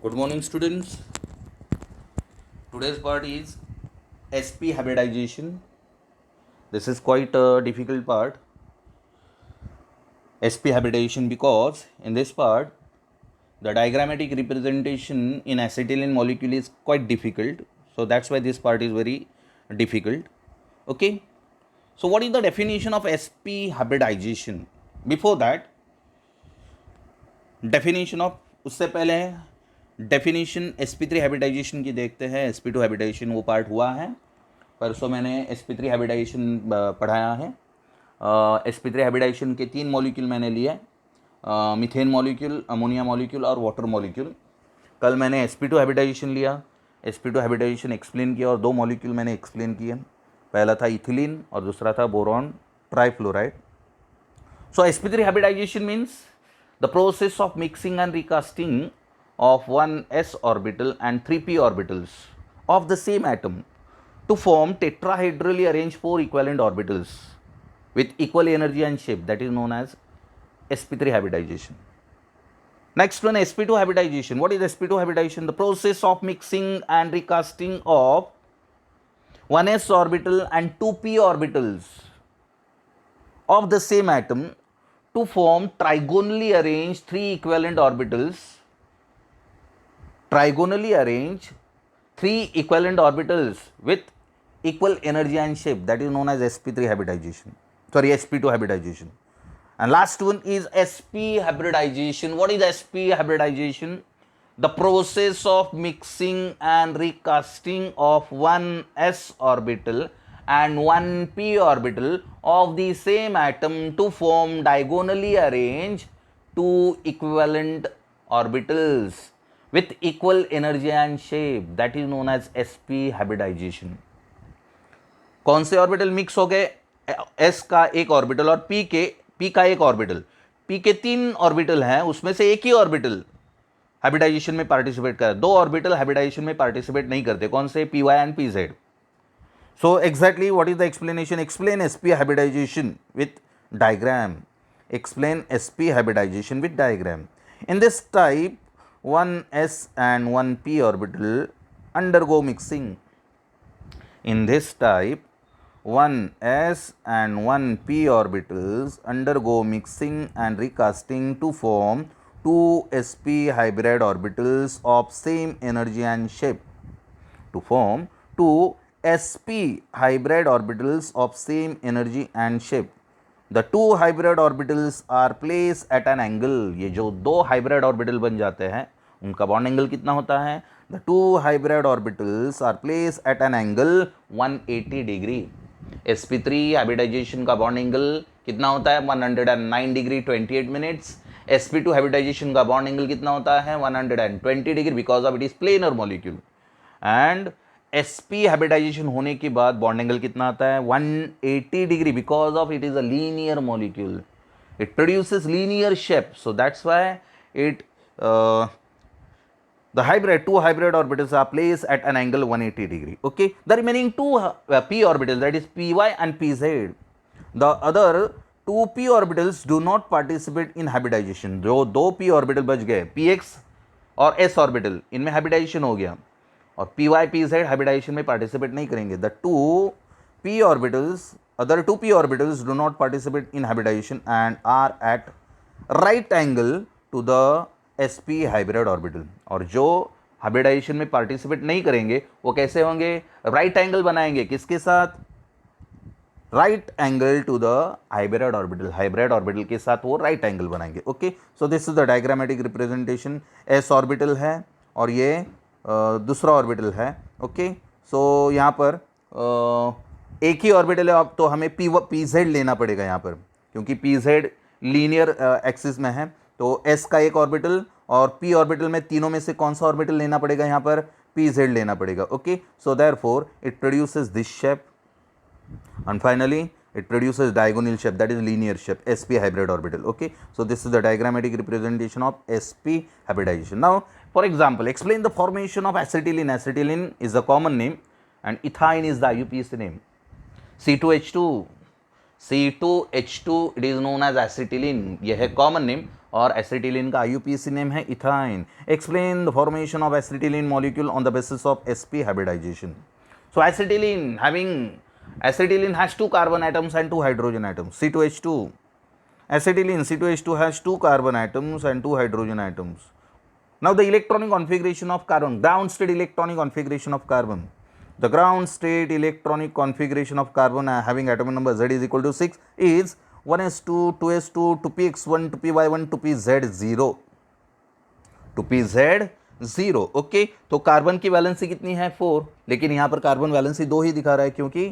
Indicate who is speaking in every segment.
Speaker 1: Good morning, students. Today's part is SP hybridization. This is quite a difficult part, SP hybridization, because in this part, the diagrammatic representation in acetylene molecule is quite difficult. So that's why this part is very difficult. Okay. So what is the definition of SP hybridization? Before that, definition of उससे पहले definition sp3 hybridisation की देखते हैं. sp2 hybridisation वो part हुआ है, परसों मैंने sp3 हाइब्रिडाइजेशन पढ़ाया है. sp3 हाइब्रिडाइजेशन के 3 मॉलिक्यूल मैंने लिए, मीथेन मॉलिक्यूल, अमोनिया मॉलिक्यूल और वाटर मॉलिक्यूल. कल मैंने sp2 हाइब्रिडाइजेशन लिया, sp2 हाइब्रिडाइजेशन एक्सप्लेन किया और 2 मॉलिक्यूल मैंने एक्सप्लेन किए. पहला था इथिलीन और दूसरा था boron trifluoride. So sp3 hybridization means the process of mixing and recasting of one s orbital and 3 p orbitals of the same atom to form tetrahedrally arranged 4 equivalent orbitals with equal energy and shape, that is known as sp3 hybridization. Next one, sp2 hybridization. What is sp2 hybridization? The process of mixing and recasting of 1s orbital and 2p orbitals of the same atom to form trigonally arranged 3 equivalent orbitals, with equal energy and shape, that is known as sp3 hybridization. Sorry, sp2 hybridization. And last one is sp hybridization. What is sp hybridization? The process of mixing and recasting of one s orbital and one p orbital of the same atom to form diagonally arranged 2 equivalent orbitals with equal energy and shape, that is known as sp hybridization. कौन से orbital mix हो गए? s का एक orbital और p का एक orbital. p के 3 ऑर्बिटल हैं, उसमें से एक ही ऑर्बिटल हाइब्रिडाइजेशन में पार्टिसिपेट कर, 2 ऑर्बिटल हाइब्रिडाइजेशन में पार्टिसिपेट नहीं करते. कौन से? py and pz. So exactly what is the explanation? Explain sp hybridization with diagram. Explain sp hybridization with diagram. In this type, one s and one p orbital undergo mixing. In this type, one s and one p orbitals undergo mixing and recasting to form 2 sp hybrid orbitals of same energy and shape. To form 2 sp hybrid orbitals of same energy and shape. The 2 hybrid orbitals are placed at an angle. ये जो 2 hybrid orbital बन जाते हैं उनका bond angle कितना होता है? The 2 hybrid orbitals are placed at an angle 180 degree. sp3 hybridization का बॉन्ड एंगल कितना होता है? 109 डिग्री 28 मिनट्स. sp2 hybridization का बॉन्ड एंगल कितना होता है? 120 degree, because of it is planar molecule. And sp hybridization होने के बाद बॉन्ड एंगल कितना आता है? 180 degree, because of it is a linear molecule. It produces linear shape, so that's why it the two hybrid orbitals are placed at an angle 180 degree. Okay, the remaining 2 p orbitals, that is py and pz, the other 2 p orbitals do not participate in hybridization. जो 2 p orbital बच गए, px और s orbital, इनमें hybridization हो गया और py pz hybridization में participate नहीं करेंगे. The 2 p orbitals, other 2 p orbitals do not participate in hybridization and are at right angle to the sp hybrid orbital. और जो हाइब्रिडाइजेशन में पार्टिसिपेट नहीं करेंगे वो कैसे होंगे? राइट एंगल बनाएंगे. किसके साथ? Right angle to the hybrid orbital. Hybrid orbital के साथ वो राइट एंगल बनाएंगे. Okay, so this is the diagrammatic representation. S orbital है और ये दूसरा ऑर्बिटल है. ओके, सो यहाँ पर एक ही ऑर्बिटल है. अब तो हमें पी जेड लेना पड़ेगा यहाँ पर, क्योंकि पी जेड लीनियर एक्सिस में है. तो एस का एक ऑर्बिटल और पी ऑर्बिटल में तीनों में से कौन सा ऑर्बिटल लेना पड़ेगा? यहाँ पर पी जेड लेना पड़ेगा. Okay, so therefore it produces this shape and finally it produces diagonal shape, that is linear shape, sp hybrid orbital. Okay, so this is the diagrammatic representation of sp hybridization. Now for example, explain the formation of acetylene. Acetylene is the common name and ethine is the IUPAC name. C2H2, it is known as acetylene. यह है common name और acetylene का IUPAC name है ethyne. Explain the formation of acetylene molecule on the basis of sp hybridization. So acetylene has 2 carbon atoms and 2 hydrogen atoms, C2H2. Acetylene C2H2 has 2 carbon atoms and 2 hydrogen atoms. Now the electronic configuration of carbon, ground state electronic configuration of carbon. The ground state electronic configuration of carbon having atomic number Z is equal to 6 is 1s2, 2s2, 2px1, 2py1, 2pz0, 2pz0. Okay, तो carbon की valency कितनी है 4, लेकिन यहाँ पर carbon valency 2 ही दिखा रहा है क्योंकि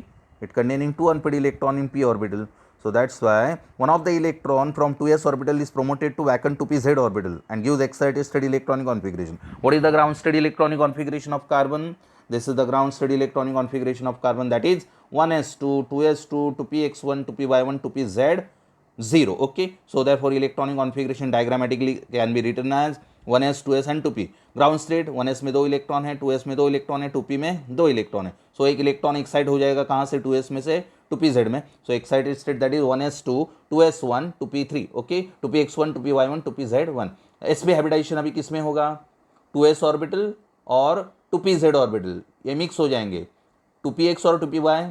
Speaker 1: it containing 2 unpaired electron in p orbital. So that's why one of the electron from 2s orbital is promoted to vacant 2pz orbital and gives excited state electronic configuration. What is the ground state electronic configuration of carbon? This is the ground state electronic configuration of carbon, that is 1s2, 2s2, 2px1, 2py1, 2pz0. Okay, so therefore electronic configuration diagrammatically can be written as 1s, 2s and 2p. Ground state 1s में 2 electron है, 2s में 2 electron है, 2p में 2 electron है. सो एक electron excite हो जाएगा कहाँ से, 2s में से 2pz में. So excited state that is 1s2, 2s1, 2p3. Okay, 2px1, 2py1, 2pz1. sp hybridization अभी किस में होगा, 2s ऑर्बिटल और 2pz ऑर्बिटल, ये मिक्स हो जाएंगे. 2px और 2py,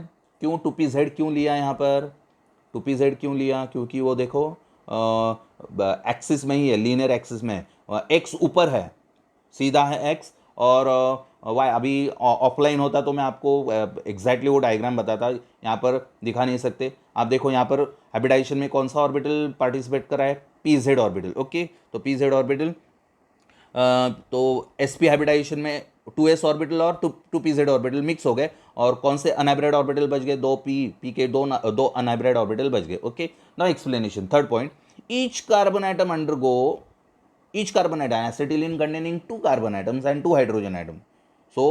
Speaker 1: क्यों 2pz क्यों लिया यहाँ पर, 2pz क्यों लिया, क्योंकि वो देखो एक्सिस में ही है, लीनियर एक्सिस में. x ऊपर है, सीधा है x, और y अभी ऑफलाइन होता तो मैं आपको एग्जैक्टली वो डायग्राम बताता, यहाँ पर दिखा नहीं सकते. आप देखो यहाँ पर हाइब्रिडाइजेशन में कौन सा ऑर्बिटल पार्टिसिपेट कर रहा है, pz ऑर्बिटल. ओके, तो pz ऑर्बिटल, तो sp हाइब्रिडाइजेशन में 2s ऑर्बिटल और 2pz ऑर्बिटल मिक्स हो गए, और कौन से अनहाइब्रिड ऑर्बिटल बच गए, 2p के दो अनहाइब्रिड ऑर्बिटल बच गए. Okay, now explanation. Third point, each carbon atom undergo, each carbon atom, acetylene containing 2 carbon atoms and 2 hydrogen atom. So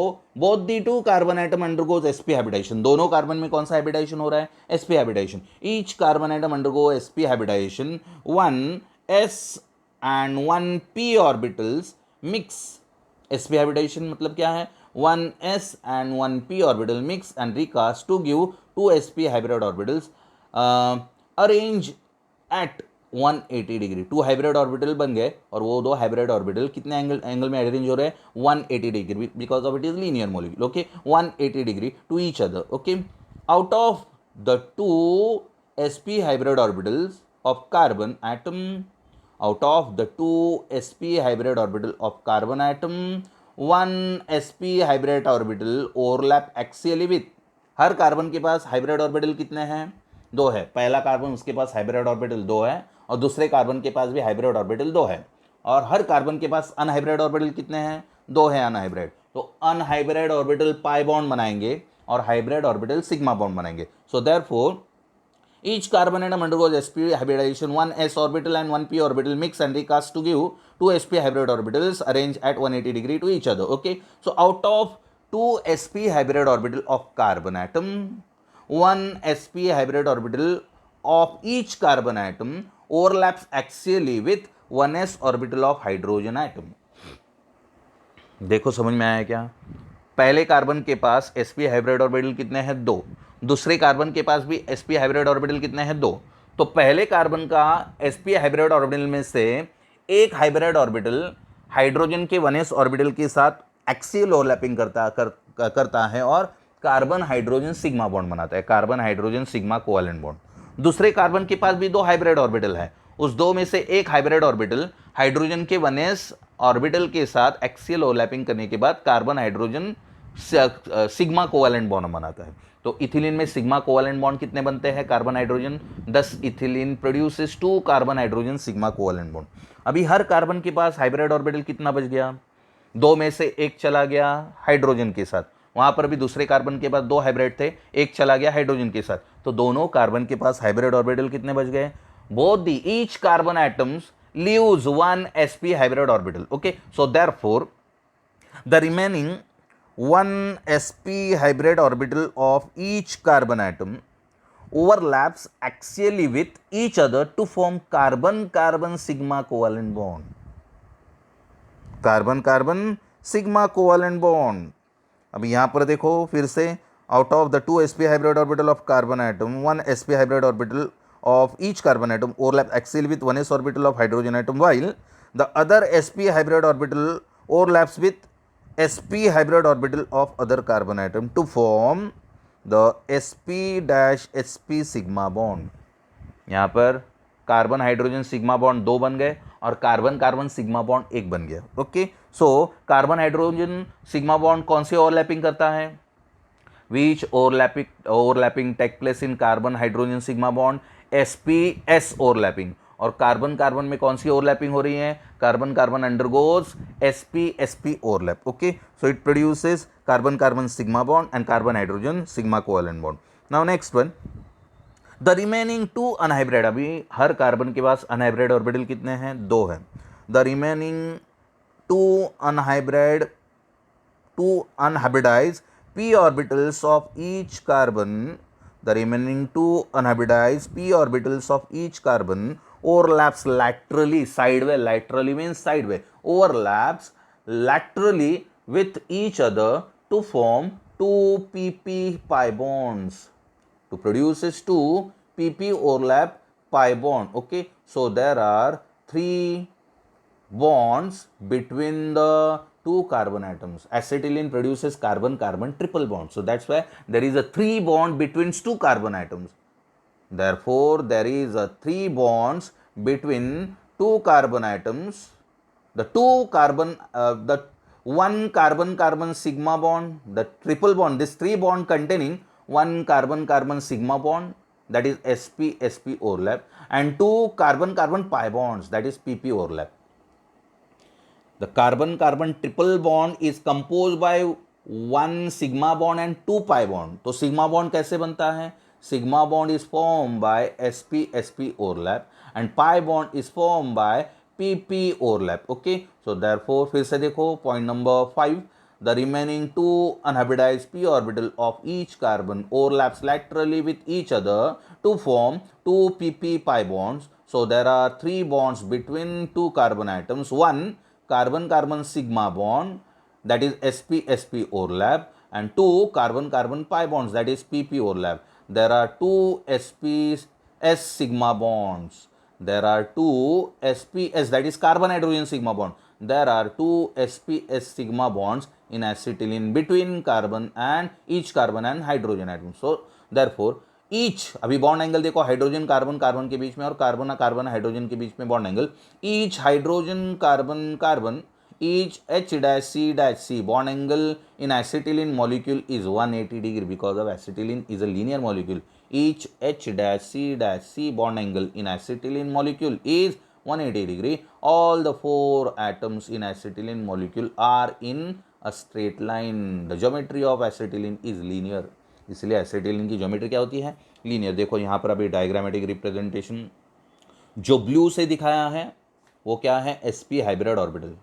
Speaker 1: both the 2 carbon atom undergoes sp hybridization. दोनों carbon में कौन सा hybridization हो रहा है, sp hybridization. each carbon atom undergo sp hybridization, 1s and 1p orbitals mix. sp hybridization मतलब क्या है, 1s and 1p orbital mix and recast to give 2 sp hybrid orbitals arrange at 180 degree. 2 hybrid orbital बन गए, और वो 2 hybrid orbital कितने angle में arrange हो रहे हैं, 180 degree, because of it is linear molecule. Okay, 180 degree to each other. Okay, out of the 2 sp hybrid orbitals of carbon atom, out of the 2 sp hybrid orbital of carbon atom, 1 sp hybrid orbital overlap axially with. Her carbon के पास hybrid orbital कितने हैं, 2 है. पहला carbon उसके पास hybrid orbital 2 है, और दूसरे carbon के पास भी हाइब्रिड ऑर्बिटल 2 है. और हर कार्बन के पास अनहाइब्रिड ऑर्बिटल कितने हैं, 2 है अनहाइब्रिड. तो अनहाइब्रिड ऑर्बिटल पाई बॉन्ड बनाएंगे और हाइब्रिड ऑर्बिटल सिग्मा बॉन्ड बनाएंगे. So therefore each carbon atom undergoes sp hybridization, 1 s orbital and 1 p orbital mix and recast to give 2 sp hybrid orbitals arranged at 180 degree to each other. Okay, so out of 2 sp hybrid orbital of carbon atom, 1 sp hybrid orbital of each carbon atom overlaps axially with 1s orbital of hydrogen atom. देखो समझ में आया क्या, पहले carbon के पास sp hybrid orbital कितने हैं, 2. दूसरे कार्बन के पास भी sp हाइब्रिड ऑर्बिटल कितने हैं, 2. तो पहले कार्बन का sp हाइब्रिड ऑर्बिटल में से एक हाइब्रिड ऑर्बिटल हाइड्रोजन के 1s ऑर्बिटल के साथ एक्सियल ओवरलैपिंग करता है और कार्बन हाइड्रोजन सिग्मा बॉन्ड बनाता है, carbon hydrogen sigma covalent bond. दूसरे कार्बन के पास भी 2 हाइब्रिड ऑर्बिटल है, उस 2 में से एक हाइब्रिड ऑर्बिटल हाइड्रोजन के 1s ऑर्बिटल के साथ एक्सियल ओवरलैपिंग करने के बाद carbon hydrogen sigma covalent bond बनाता है. तो इथिलीन में सिग्मा कोवेलेंट बॉन्ड कितने बनते हैं, carbon hydrogen, 10 ethylene produces 2 carbon hydrogen sigma covalent bond. अभी हर कार्बन के पास हाइब्रिड ऑर्बिटल कितना बच गया, 2 में से एक चला गया हाइड्रोजन के साथ. वहां पर भी दूसरे कार्बन के पास 2 हाइब्रिड थे, एक चला गया हाइड्रोजन के साथ. तो दोनों कार्बन के पास हाइब्रिड ऑर्बिटल कितने बच गए, both the each carbon atoms leaves 1 sp hybrid orbital. Okay, so therefore the remaining 1 sp hybrid orbital of each carbon atom overlaps axially with each other to form carbon-carbon sigma covalent bond. Carbon-carbon sigma covalent bond. अब यहाँ पर देखो फिर से, out of the 2 sp hybrid orbital of carbon atom, 1 sp hybrid orbital of each carbon atom overlap axially with 1s orbital of hydrogen atom, while the other sp hybrid orbital overlaps with sp hybrid orbital of other carbon atom to form the sp-sp sigma bond. यहाँ पर carbon hydrogen sigma bond 2 बन गए और carbon carbon sigma bond 1 बन गया. Okay, so carbon hydrogen sigma bond कौन से overlapping करता है? Which overlapping take place in carbon hydrogen sigma bond? sp-s overlapping. और कार्बन कार्बन में कौन सी ओवरलैपिंग हो रही है? Carbon carbon undergoes sp-sp overlap. Okay, so it produces carbon carbon sigma bond and carbon hydrogen sigma covalent bond. Now next one, the remaining 2 unhybrid. अभी हर carbon के पास unhybrid orbital कितने हैं? 2 हैं. The remaining 2 unhybridized p orbitals of each carbon, the remaining 2 unhybridized p orbitals of each carbon overlaps laterally, sideway, laterally means sideway, overlaps laterally with each other to form 2 pp pi bonds, to produces 2 pp overlap pi bond. Okay, so there are 3 bonds between the 2 carbon atoms. Acetylene produces carbon carbon triple bond, so that's why there is a 3 bond between 2 carbon atoms. Therefore there is a 3 bonds between 2 carbon atoms. The 1 carbon carbon sigma bond, the triple bond, this 3 bond containing 1 carbon carbon sigma bond, that is sp sp overlap, and 2 carbon carbon pi bonds, that is pp overlap. The carbon carbon triple bond is composed by 1 sigma bond and 2 pi bond. तो sigma bond कैसे बनता है? Sigma bond is formed by sp sp overlap and pi bond is formed by pp overlap. Okay, so therefore फिर से देखो point number 5, the remaining 2 unhybridized p orbital of each carbon overlaps laterally with each other to form 2 pp pi bonds. So there are 3 bonds between 2 carbon atoms. 1 carbon carbon sigma bond, that is sp sp overlap, and 2 carbon carbon pi bonds, that is pp overlap. There are 2 sp s sigma bonds. There are 2 sp-s, that is carbon hydrogen sigma bond. There are 2 sp-s sigma bonds in acetylene between carbon and each carbon and hydrogen atom. So therefore each, अभी bond angle देखो, hydrogen carbon carbon के बीच में और carbon carbon hydrogen के बीच में bond angle. Each hydrogen carbon carbon, each H-C-C bond angle in acetylene molecule is 180 degree because of acetylene is a linear molecule. Each H-C-C bond angle in acetylene molecule is 180 degree. All the 4 atoms in acetylene molecule are in a straight line. The geometry of acetylene is linear. इसलिए acetylene की geometry क्या होती है? Linear. देखो यहाँ पर अभी diagrammatic representation जो ब्लू से दिखाया है वो क्या है? sp hybrid orbital.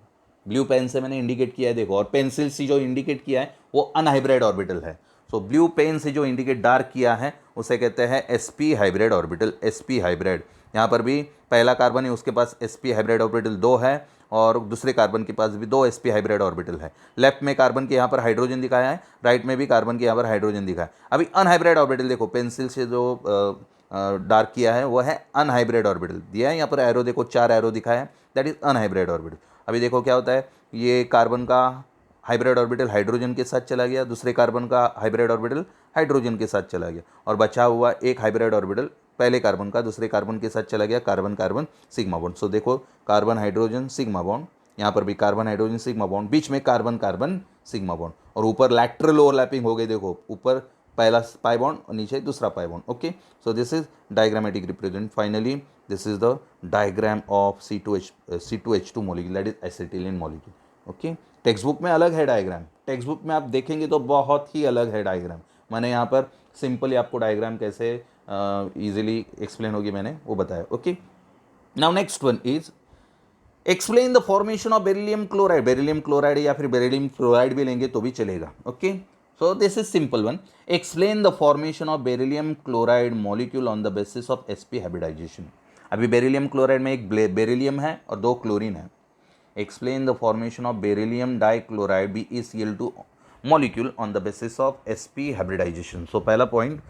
Speaker 1: Blue pen से मैंने इंडिकेट किया है देखो, और पेंसिल से जो इंडिकेट किया है वो अनहाइब्रिड ऑर्बिटल है. सो ब्लू पेन से जो इंडिकेट डार्क किया है उसे कहते हैं sp hybrid orbital, sp hybrid. यहाँ पर भी पहला कार्बन है उसके पास sp हाइब्रिड ऑर्बिटल 2 है और दूसरे कार्बन के पास भी 2 sp हाइब्रिड ऑर्बिटल है. लेफ्ट में कार्बन के यहाँ पर हाइड्रोजन दिखाया है, राइट में भी कार्बन के यहाँ पर हाइड्रोजन दिखाया है. अभी अनहाइब्रिड ऑर्बिटल देखो, पेंसिल से जो डार्क किया है वो है अनहाइब्रिड ऑर्बिटल दिया है. यहाँ पर एरो देखो, 4 एरो दिखाया है, दैट इज अनहाइब्रिड ऑर्बिटल. अभी देखो क्या होता है, ये कार्बन का हाइब्रिड ऑर्बिटल हाइड्रोजन के साथ चला गया, दूसरे कार्बन का हाइब्रिड ऑर्बिटल हाइड्रोजन के साथ चला गया, और बचा हुआ एक हाइब्रिड ऑर्बिटल पहले कार्बन का दूसरे कार्बन के साथ चला गया, कार्बन कार्बन सिग्मा बॉन्ड. सो देखो कार्बन हाइड्रोजन सिग्मा बॉन्ड, यहाँ पर भी कार्बन हाइड्रोजन सिग्मा बॉन्ड, बीच में कार्बन कार्बन सिग्मा बॉन्ड, और ऊपर लैटरल ओवरलैपिंग हो गई. देखो ऊपर पहला पाई बॉन्ड और नीचे दूसरा pi bond. Okay, so this is diagrammatic represent. Finally this is the diagram of C2H2 molecule, that is acetylene molecule. Okay, text book में अलग है डायग्राम, टेक्स्ट बुक में आप देखेंगे तो बहुत ही अलग है डायग्राम. मैंने यहाँ पर सिंपली आपको डायग्राम कैसे ईजिली एक्सप्लेन होगी मैंने वो बताया. Okay, now next one is explain the formation of beryllium chloride. Beryllium chloride या फिर बेरिलियम फ्लोराइड भी लेंगे तो भी चलेगा. Okay, so this is simple one. Explain the formation of beryllium chloride molecule on the basis of sp hybridization. अभी beryllium chloride में एक बेरिलियम है और 2 क्लोरीन है. Explain the formation of beryllium dichloride BeCl2 molecule on the basis of sp hybridization. So पहला point,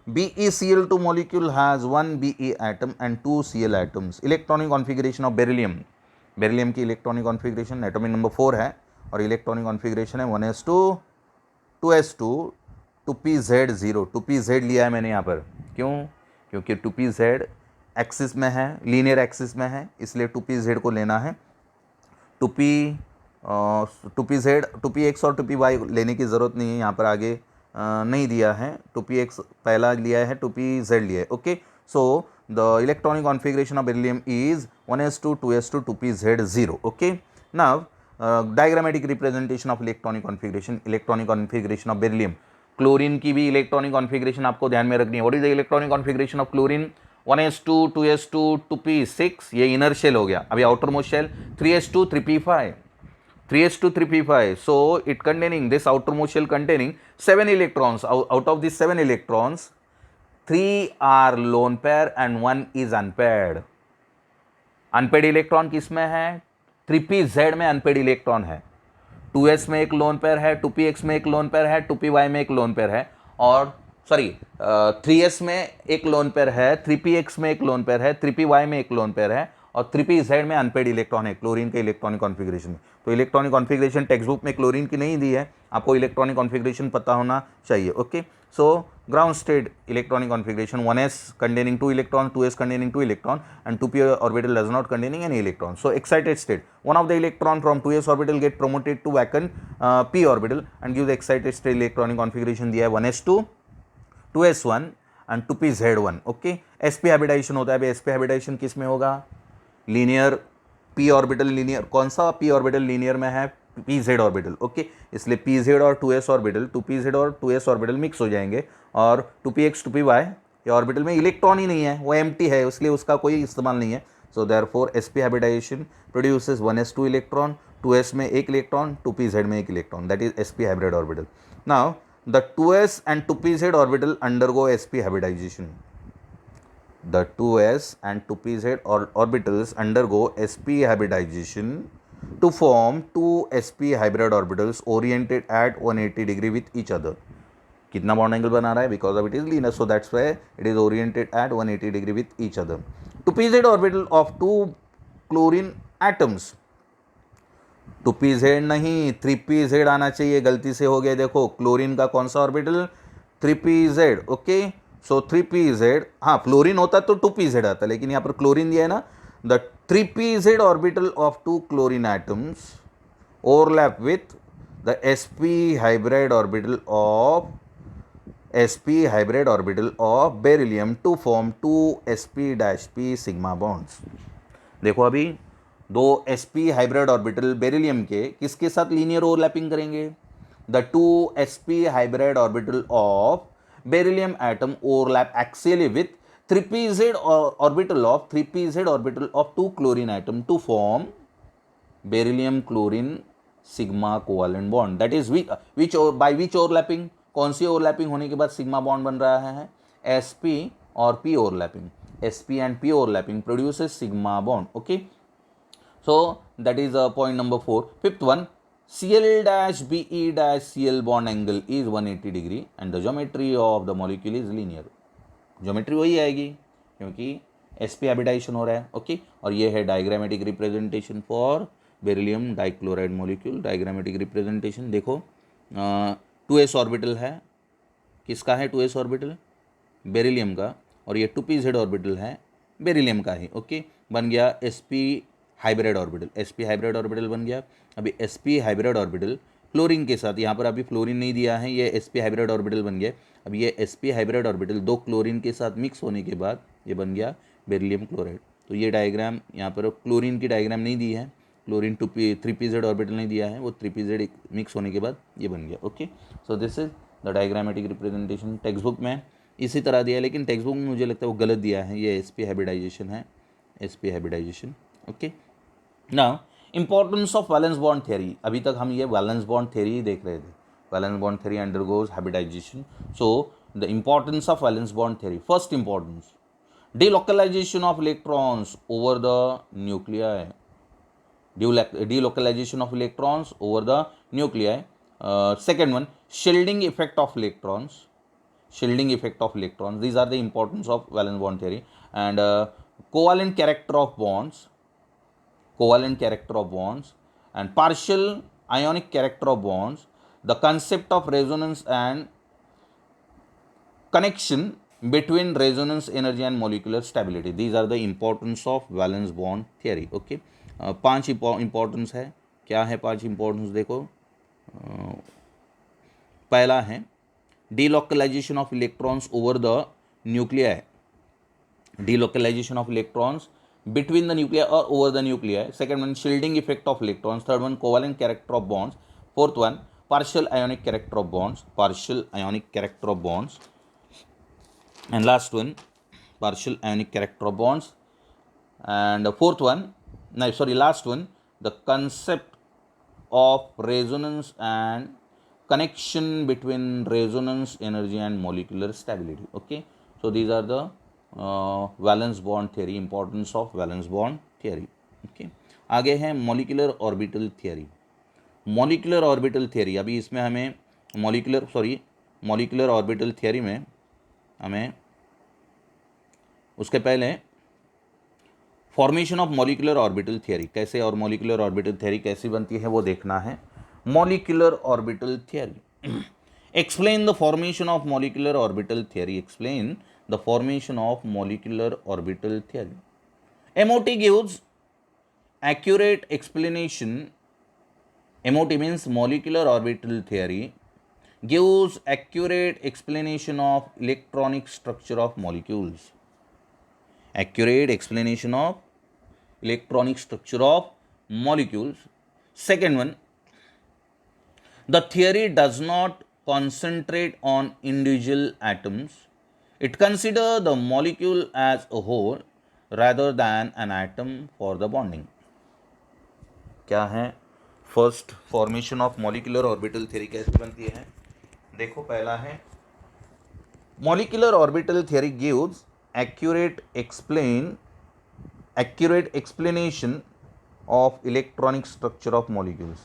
Speaker 1: BeCl2 molecule has one Be atom and two Cl atoms. Electronic configuration of beryllium. Beryllium की electronic configuration atomic number 4 है और electronic configuration है 1s2 2s2 2pz0. 2pz लिया है मैंने यहाँ पर, क्यों? क्योंकि 2pz एक्सिस में है, लीनियर एक्सिस में है, इसलिए 2pz को लेना है. 2px और 2py लेने की ज़रूरत नहीं है, यहाँ पर आगे नहीं दिया है. 2px पहला लिया है, 2pz लिया है. Okay, so the electronic configuration of beryllium is 1s2 2s2 2pz0. Okay, now diagrammatic representation of electronic configuration of beryllium. Chlorine की भी इलेक्ट्रॉनिक कॉन्फ़िगरेशन आपको ध्यान में रखनी है. What is the electronic configuration of chlorine? 1s2 2s2 2p6, ये inner shell हो गया. अभी outermost shell 3s2 3p5, 3s2 3p5. So it containing this outermost shell containing 7 electrons. Out of these 7 electrons, 3 are lone pair and 1 is unpaired. Unpaired electron किस में है? 3pz में unpaired electron है. 2s में एक lone pair है, 2px में एक लोन पेयर है, 2py में एक लोन पेयर है, और सॉरी 3s में एक लोन पेयर है, 3px में एक लोन पेयर है, 3py में एक लोन पेयर है, और 3pz में अनपेड इलेक्ट्रॉन है क्लोरीन के इलेक्ट्रॉनिक कॉन्फ़िगरेशन में. तो इलेक्ट्रॉनिक कॉन्फ़िगरेशन टेक्स्ट बुक में क्लोरीन की नहीं दी है, आपको इलेक्ट्रॉनिक कॉन्फ़िगरेशन पता होना चाहिए. Okay, so ground state electronic configuration 1s containing 2 electron, 2s containing 2 electron, and 2p orbital does not containing any electron. So excited state, one of the electron from 2s orbital get promoted to vacant p orbital and give the excited state electronic configuration दिया है 1s2 2s1 and 2pz1. Okay, sp hybridisation होता है. अभी sp hybridisation किस में होगा? Linear p orbital. Linear कौन सा p ऑर्बिटल लीनियर में है? pz orbital. ओके, इसलिए pz और 2s ऑर्बिटल, 2pz और 2s ऑर्बिटल मिक्स हो जाएंगे, और 2px 2py ये ऑर्बिटल में इलेक्ट्रॉन ही नहीं है, वो एम्प्टी है, इसलिए उसका कोई इस्तेमाल नहीं है. So therefore sp hybridization produces 1s2 electron, 2s में एक इलेक्ट्रॉन, 2pz में एक electron, that is sp hybrid orbital. Now the 2s and 2pz orbital undergo sp hybridization. The 2s and 2pz orbitals undergo sp hybridization to form two sp hybrid orbitals oriented at 180 degree with each other. कितना bond angle बना रहा है? Because of it is linear, so that's why it is oriented at 180 degree with each other. 2pz orbital of 2 chlorine atoms. 2pz नहीं, 3pz आना चाहिए, गलती से हो गया. देखो क्लोरीन का कौन सा ऑर्बिटल? 3pz. ओके, सो 3pz, हाँ फ्लोरीन होता तो 2pz आता, लेकिन यहाँ पर क्लोरीन दिया है ना. The 3pz orbital of 2 chlorine atoms overlap with the sp hybrid orbital of beryllium to form 2 sp-p sigma bonds. देखो अभी दो sp हाइब्रिड ऑर्बिटल बेरिलियम के किसके साथ लीनियर ओवरलैपिंग करेंगे? The 2 sp hybrid orbital of beryllium atom overlap axially with 3pz orbital of 2 chlorine atom to form beryllium chlorine sigma covalent bond. That is by which overlapping? कौन सी overlapping होने के बाद sigma bond बन रहा है? sp और p overlapping. sp and p overlapping produces sigma bond. Okay, so that is point number 4. Fifth one, Cl-Be-Cl bond angle is 180 degree and the geometry of the molecule is linear. Geometry वही आएगी क्योंकि sp hybridisation हो रहा है. Okay, और ये है diagrammatic representation for beryllium dichloride molecule. Diagrammatic representation देखो, 2s ऑर्बिटल है, किसका है 2s ऑर्बिटल? बेरिलियम का, और ये 2pz ऑर्बिटल है बेरिलियम का ही. ओके, बन गया sp hybrid orbital. sp hybrid orbital बन गया. अभी sp हाइब्रिड ऑर्बिटल क्लोरीन के साथ, यहाँ पर अभी फ्लोरीन नहीं दिया है, ये sp हाइब्रिड ऑर्बिटल बन गया. अब ये sp हाइब्रिड ऑर्बिटल दो क्लोरीन के साथ मिक्स होने के बाद ये बन गया बेरिलियम क्लोराइड. तो ये डायग्राम यहाँ पर क्लोरीन की डायग्राम नहीं दी है, क्लोरीन 3pz ऑर्बिटल नहीं दिया है, वो 3pz मिक्स होने के बाद ये बन गया. Okay, so this is the diagrammatic representation. Text book में इसी तरह दिया है, लेकिन टेक्स्ट बुक में मुझे लगता है वो गलत दिया है. ये sp हाइब्रिडाइजेशन है, sp hybridization. Okay, now importance of valence bond theory. अभी तक हम ये वैलेंस बॉन्ड थ्योरी ही देख रहे थे. Valence bond theory undergoes hybridization. So the importance of valence bond theory. First importance, delocalization of electrons over the nuclei. Delocalization of electrons over the nuclei. Second one, shielding effect of electrons. shielding effect of electrons. These are the importance of valence bond theory. And covalent character of bonds, and partial ionic character of bonds, the concept of resonance and connection between resonance energy and molecular stability. These are the importance of valence bond theory. Okay, पांच importance है. क्या है पांच importance देखो. पहला है delocalization of electrons over the nuclei, delocalization of electrons between the nuclei or over the nuclei. Second one, shielding effect of electrons. Third one, covalent character of bonds. Fourth one, partial ionic character of bonds, and last one, partial ionic character of bonds. And fourth one, no sorry, last one, the concept of resonance and connection between resonance energy and molecular stability. Okay, so these are the valence bond theory, importance of valence bond theory. Okay, आगे है molecular orbital theory. molecular orbital theory, अभी इसमें हमें molecular orbital theory में हमें उसके पहले formation of molecular orbital theory कैसे और मॉलिक्यूलर ऑर्बिटल थ्योरी कैसी बनती है वो देखना है. Molecular orbital theory, explain the formation of molecular orbital theory. Explain the formation of molecular orbital theory. MOT gives accurate explanation. MOT means molecular orbital theory gives accurate explanation of electronic structure of molecules. Accurate explanation of electronic structure of molecules. Second one, the theory does not concentrate on individual atoms. It considers the molecule as a whole rather than an atom for the bonding. क्या है first formation of molecular orbital theory कैसे बनती है. देखो पहला है molecular orbital theory gives accurate explanation of electronic structure of molecules.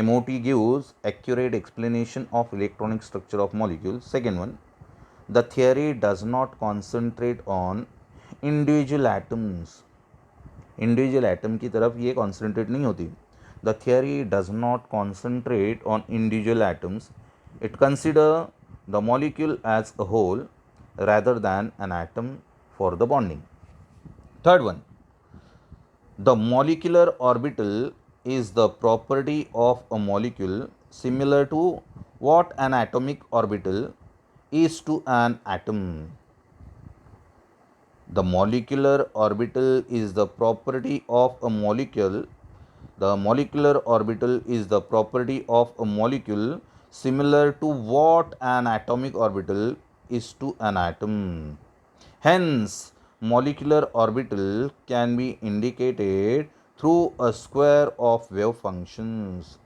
Speaker 1: MOT gives accurate explanation of electronic structure of molecules. Second one, the theory does not concentrate on individual atoms. individual atom की तरफ ये concentrate नहीं होती. The theory does not concentrate on individual atoms. It considers the molecule as a whole rather than an atom for the bonding. Third one, the molecular orbital is the property of a molecule similar to what an atomic orbital is to an atom. The molecular orbital is the property of a molecule. The molecular orbital is the property of a molecule similar to what an atomic orbital is to an atom. Hence, molecular orbital can be indicated through a square of wave functions.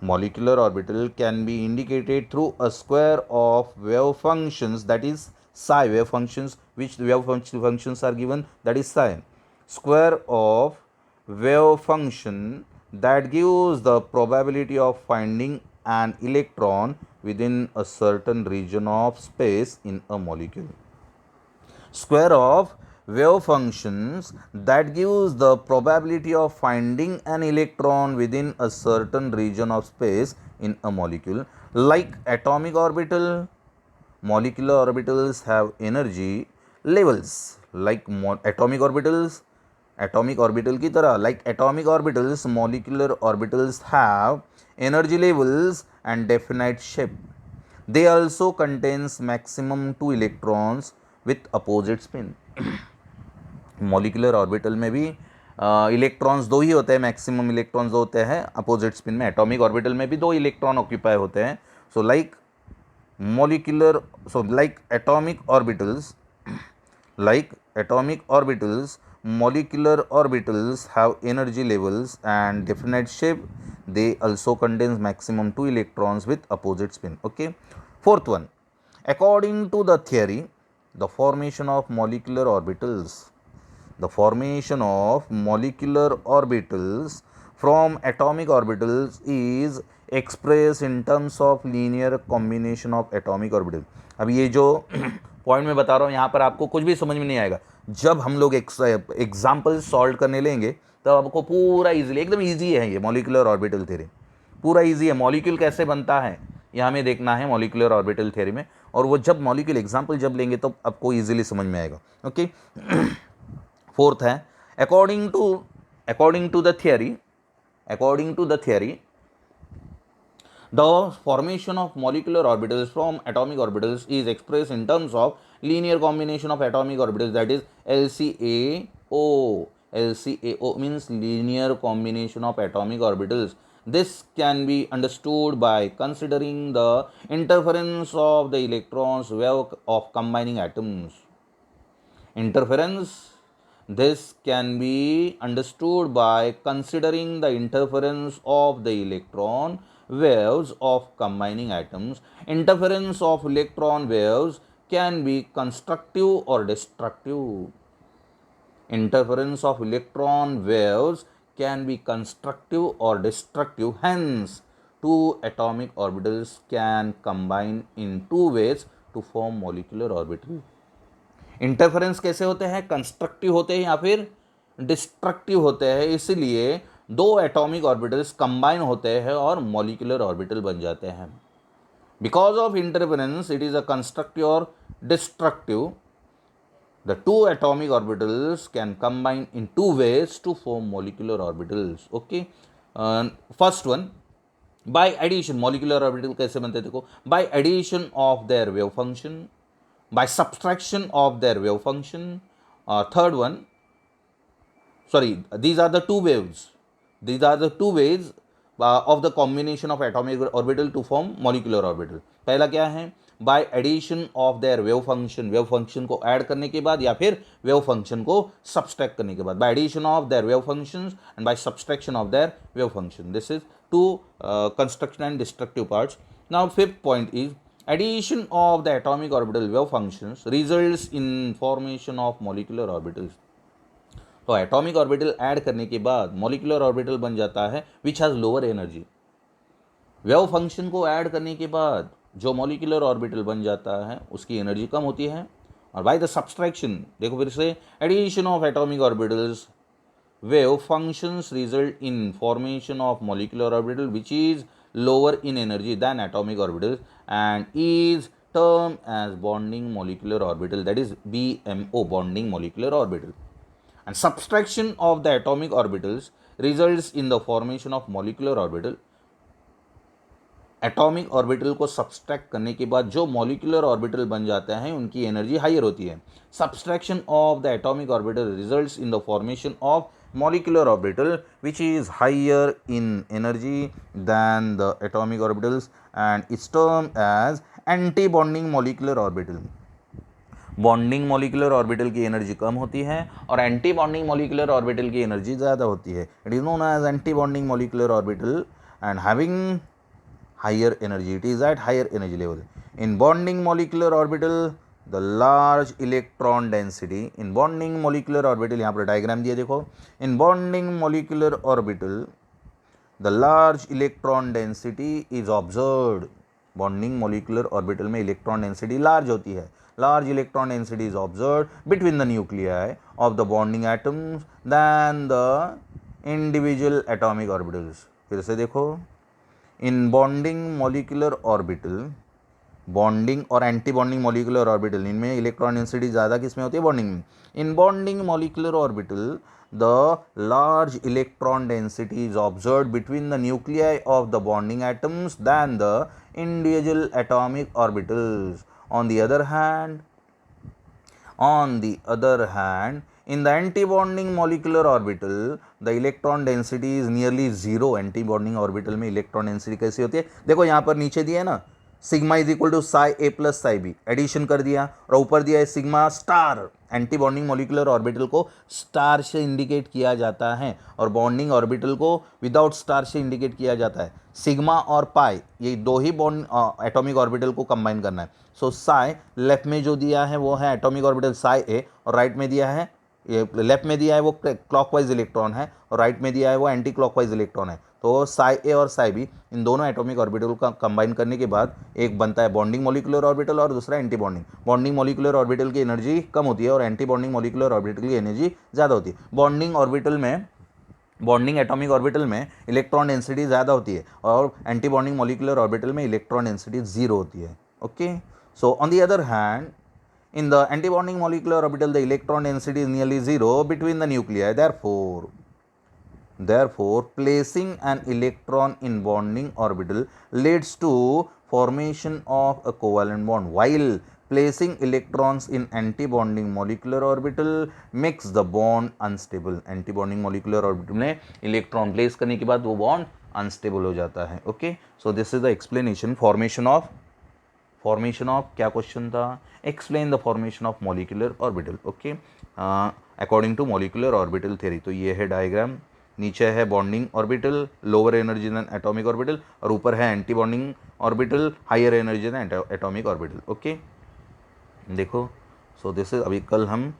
Speaker 1: Molecular orbital can be indicated through a square of wave functions, that is psi wave functions. Which wave functions are given? That is psi. Square of wave function that gives the probability of finding an electron within a certain region of space in a molecule. Square of wave functions that gives the probability of finding an electron within a certain region of space in a molecule. Like atomic orbital, molecular orbitals have energy levels. Like atomic orbitals, atomic orbital की तरह, like atomic orbitals, molecular orbitals have energy levels and definite shape. They also contains maximum 2 electrons with opposite spin. molecular orbital में भी electrons दो ही होते हैं, maximum electrons दो होते हैं अपोजिट स्पिन में. एटॉमिक ऑर्बिटल में भी 2 इलेक्ट्रॉन ऑक्यूपाई होते हैं. So like atomic orbitals, molecular orbitals have energy levels and definite shape. They also contains maximum 2 electrons with opposite spin. Okay. Fourth one, according to the theory, the formation of molecular orbitals from atomic orbitals is express in terms of linear combination of atomic orbital. अब ये जो point मैं बता रहा हूँ यहाँ पर आपको कुछ भी समझ में नहीं आएगा। जब हम लोग एग्जाम्पल सॉल्व करने लेंगे तब आपको पूरा इजीली, एकदम इजी है ये मॉलिक्यूलर ऑर्बिटल थ्योरी, पूरा इजी है। मॉलिक्यूल कैसे बनता है ये हमें देखना है मॉलिक्यूलर ऑर्बिटल थ्योरी में, और वो जब मॉलिक्यूल एग्जाम्पल जब लेंगे तो आपको इजीली समझ में आएगा। ओके, फोर्थ है according to the theory, the formation of molecular orbitals from atomic orbitals is expressed in terms of linear combination of atomic orbitals, that is LCAO. LCAO means linear combination of atomic orbitals. This can be understood by considering the interference of the electrons wave of combining atoms. This can be understood by considering the interference of the electron waves of combining atoms. Interference of electron waves can be constructive or destructive. Interference of electron waves can be constructive or destructive. Hence, two atomic orbitals can combine in two ways to form molecular orbital. Interference कैसे होते हैं? Constructive होते हैं या फिर destructive होते हैं। इसलिए दो एटॉमिक ऑर्बिटल्स कंबाइन होते हैं और मॉलिक्यूलर ऑर्बिटल बन जाते हैं। Because of interference it is a constructive और destructive. The two atomic orbitals can combine in two ways to form molecular orbitals. Okay, first one, by addition. Molecular orbital कैसे बनते हैं देखो, by addition of their wave function, by subtraction of their wave function. Third one, sorry, these are the two waves. These are the two ways of the combination of atomic orbital to form molecular orbital. पहला क्या है? by addition of their wave function. wave function को add करने के बाद या फिर wave function को subtract करने के बाद, by addition of their wave functions and by subtraction of their wave function. This is two construction and destructive parts. Now fifth point is addition of the atomic orbital wave functions results in formation of molecular orbitals. तो atomic orbital add करने के बाद molecular orbital बन जाता है which has lower energy. Wave function को add करने के बाद जो मॉलिक्यूलर ऑर्बिटल बन जाता है उसकी एनर्जी कम होती है। और बाय द सब्सट्रैक्शन, देखो फिर से, addition of atomic orbitals wave functions result in formation of molecular orbital which is lower in energy than atomic orbitals and is termed as bonding molecular orbital, that is BMO, bonding molecular orbital. And subtraction of the atomic orbitals results in the formation of molecular orbital. Atomic orbital को subtract करने के बाद जो molecular orbital बन जाते हैं उनकी energy higher होती है। Subtraction of the atomic orbital results in the formation of molecular orbital which is higher in energy than the atomic orbitals and it's termed as anti-bonding molecular orbital. Bonding molecular orbital की energy कम होती है और anti bonding molecular orbital की energy ज़्यादा होती है। It is known as anti bonding molecular orbital and having higher energy, it is at higher energy level. In bonding molecular orbital the large electron density, in bonding molecular orbital, यहाँ पर diagram दिया देखो, in bonding molecular orbital the large electron density is observed. bonding molecular orbital में electron density large होती है, large electron density is observed between the nuclei of the bonding atoms than the individual atomic orbitals. फिर से देखो, in bonding molecular orbital, bonding और anti bonding molecular orbital, इनमें electron density ज़्यादा किस में होती है? बॉन्डिंग में। In bonding molecular orbital the large electron density is observed between the nuclei of the bonding atoms than the individual atomic orbitals. On the other hand in the anti-bonding molecular orbital the electron density is nearly zero. anti-bonding orbital में electron density कैसी होती है? देखो यहाँ पर नीचे दिया है ना, sigma is equal to psi A plus psi B, addition कर दिया, और ऊपर दिया है sigma star. Anti bonding molecular orbital को स्टार से इंडिकेट किया जाता है और बॉन्डिंग ऑर्बिटल को विदाउट स्टार से इंडिकेट किया जाता है। सिग्मा और पाई ये दो ही बॉन्ड एटॉमिक ऑर्बिटल को कंबाइन करना है। सो साई लेफ्ट में जो दिया है वो है एटॉमिक ऑर्बिटल साई ए और राइट में दिया है ये लेफ्ट में दिया है वो क्लॉकवाइज इलेक्ट्रॉन है और राइट में दिया है वो एंटी क्लॉकवाइज इलेक्ट्रॉन है। तो साई ए और साई बी इन दोनों एटॉमिक ऑर्बिटल का कंबाइन करने के बाद एक बनता है बॉन्डिंग मॉलिक्यूलर ऑर्बिटल और दूसरा anti bonding. Bonding molecular orbital की एनर्जी कम होती है और एंटी बॉन्डिंग मॉलिक्यूलर ऑर्बिटल की एनर्जी ज़्यादा होती है। बॉन्डिंग एटॉमिक ऑर्बिटल में इलेक्ट्रॉन डेंसिटी ज़्यादा होती है और एंटी बॉन्डिंग मॉलिक्यूलर ऑर्बिटल में इलेक्ट्रॉन डेंसिटी जीरो होती है। Okay, so on the other hand in the antibonding molecular orbital the electron density is nearly zero between the nuclei. Therefore placing an electron in bonding orbital leads to formation of a covalent bond, while placing electrons in antibonding molecular orbital makes the bond unstable. Antibonding molecular orbital में electron place करने के बाद वो bond unstable हो जाता है। Okay, so this is the explanation formation of क्या question था, explain the formation of molecular orbital. Okay, according to molecular orbital theory. तो ये है डायग्राम, नीचे है bonding orbital lower energy than atomic orbital और ऊपर है anti bonding orbital higher energy than atomic orbital. Okay, देखो, सो दिस इज, अभी कल हम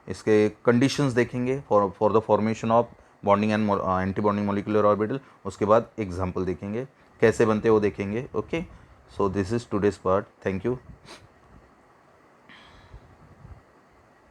Speaker 1: इसके कंडीशंस देखेंगे for the formation of bonding and anti bonding molecular orbital. उसके बाद एग्जाम्पल देखेंगे, कैसे बनते हैं वो देखेंगे। Okay, so this is today's part. Thank you.